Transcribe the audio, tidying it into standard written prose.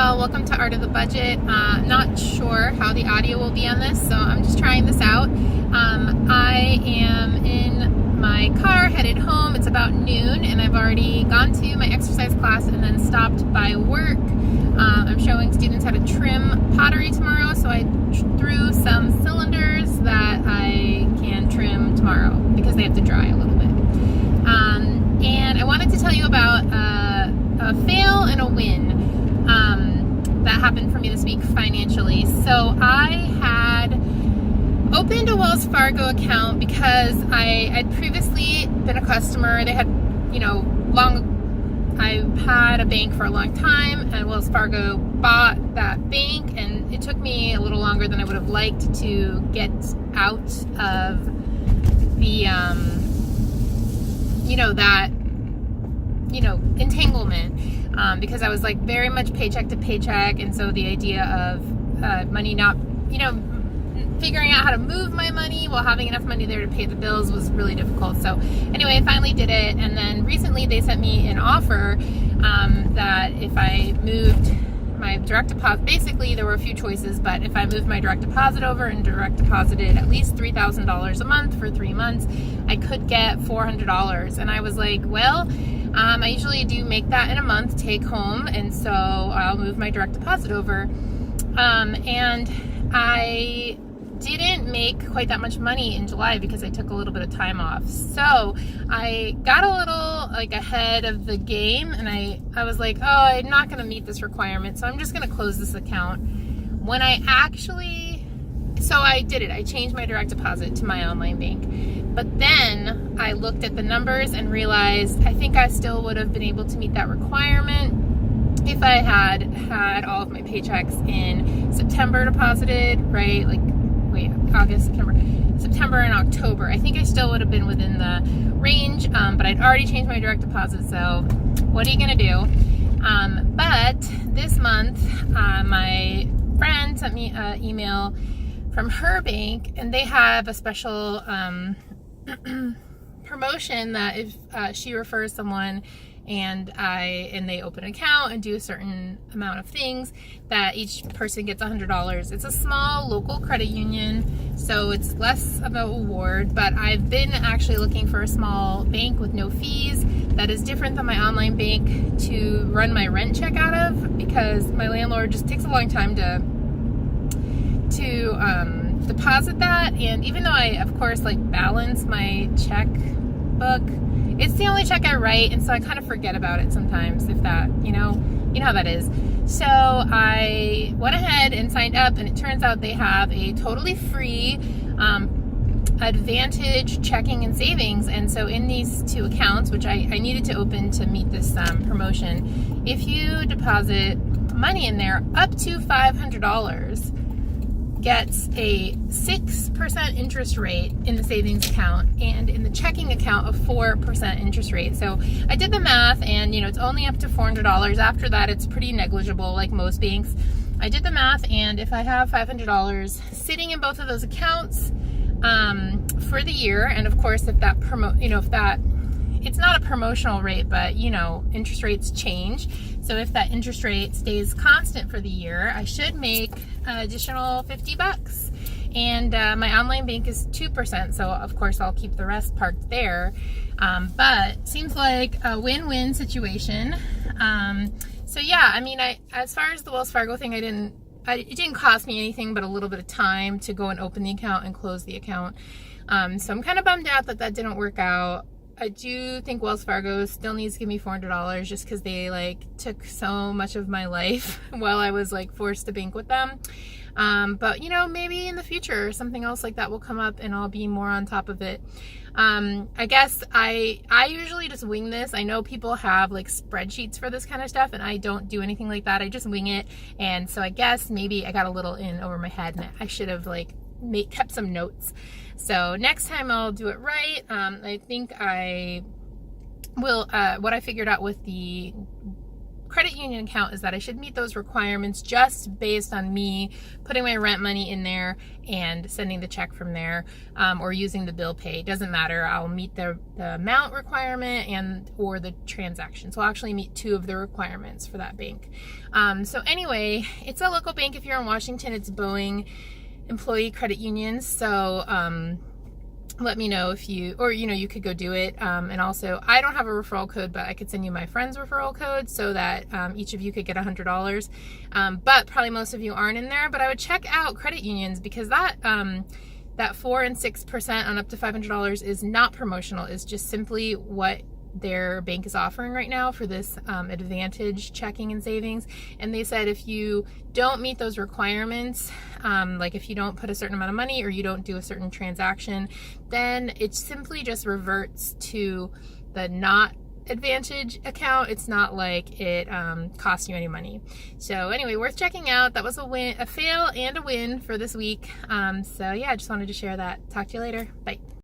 y'all, welcome to Art of the Budget. Not sure how the audio will be on this, so I'm just trying this out. I am in my car headed home. It's about noon and I've already gone to my exercise class and then stopped by work. I'm showing students how to trim pottery tomorrow, so I threw some cylinders that I can trim tomorrow because they have to dry a little bit. And I wanted to tell you about a fail and a win that happened for me this week financially. So I had opened a Wells Fargo account because I'd previously been a customer. They had, I've had a bank for a long time, and Wells Fargo bought that bank, and it took me a little longer than I would have liked to get out of the, entanglement, because I was like very much paycheck to paycheck, and so the idea of money not, figuring out how to move my money while having enough money there to pay the bills was really difficult. So anyway, I finally did it, and then recently they sent me an offer that if I moved my direct deposit, basically there were a few choices, but if I moved my direct deposit over and direct deposited at least $3,000 a month for 3 months, I could get $400. And I was like, well, I usually do make that in a month take home, and so I'll move my direct deposit over. And I didn't make quite that much money in July because I took a little bit of time off. So I got a little ahead of the game, and I was like, oh, I'm not going to meet this requirement, so I'm just going to close this account. When I did it. I changed my direct deposit to my online bank. But then I looked at the numbers and realized I think I still would have been able to meet that requirement if I had all of my paychecks in September deposited, right? August, September and October. I think I still would have been within the range, but I'd already changed my direct deposit, so what are you gonna do? But this month, my friend sent me an email from her bank, and they have a special promotion that if she refers someone and they open an account and do a certain amount of things, that each person gets $100. It's a small local credit union, so it's less of a reward, but I've been actually looking for a small bank with no fees that is different than my online bank to run my rent check out of, because my landlord just takes a long time to deposit that. And even though I of course balance my checkbook, it's the only check I write, and so I kind of forget about it sometimes, if that, you know how that is. So I went ahead and signed up, and it turns out they have a totally free Advantage checking and savings. And so in these two accounts, which I needed to open to meet this promotion, if you deposit money in there up to $500, gets a 6% interest rate in the savings account, and in the checking account a 4% interest rate. So I did the math, and it's only up to $400. After that, it's pretty negligible, like most banks. I did the math, and if I have $500 sitting in both of those accounts for the year, and of course if that it's not a promotional rate, but interest rates change. So if that interest rate stays constant for the year, I should make an additional $50. And my online bank is 2%, so of course I'll keep the rest parked there. But seems like a win-win situation. So yeah, as far as the Wells Fargo thing, it didn't cost me anything but a little bit of time to go and open the account and close the account. So I'm kind of bummed out that didn't work out. I do think Wells Fargo still needs to give me $400 just because they took so much of my life while I was forced to bank with them. But maybe in the future something else like that will come up and I'll be more on top of it. I guess I usually just wing this. I know people have spreadsheets for this kind of stuff, and I don't do anything like that. I just wing it. And so I guess maybe I got a little in over my head, and I should have kept some notes. So next time I'll do it right. I think I will, what I figured out with the credit union account is that I should meet those requirements just based on me putting my rent money in there and sending the check from there, or using the bill pay. It doesn't matter. I'll meet the amount requirement and or the transaction. So I'll actually meet 2 of the requirements for that bank. So anyway, it's a local bank. If you're in Washington, it's Boeing Employee Credit Union. So let me know if you, or you could go do it. And also, I don't have a referral code, but I could send you my friend's referral code so that each of you could get $100. But probably most of you aren't in there. But I would check out credit unions, because that 4 and 6% on up to $500 is not promotional. It's just simply what their bank is offering right now for this advantage checking and savings. And they said if you don't meet those requirements, like if you don't put a certain amount of money or you don't do a certain transaction, then it simply just reverts to the not advantage account. It's not like it costs you any money. So anyway, worth checking out. That was a fail and a win for this week. So yeah, I just wanted to share that. Talk to you later. Bye.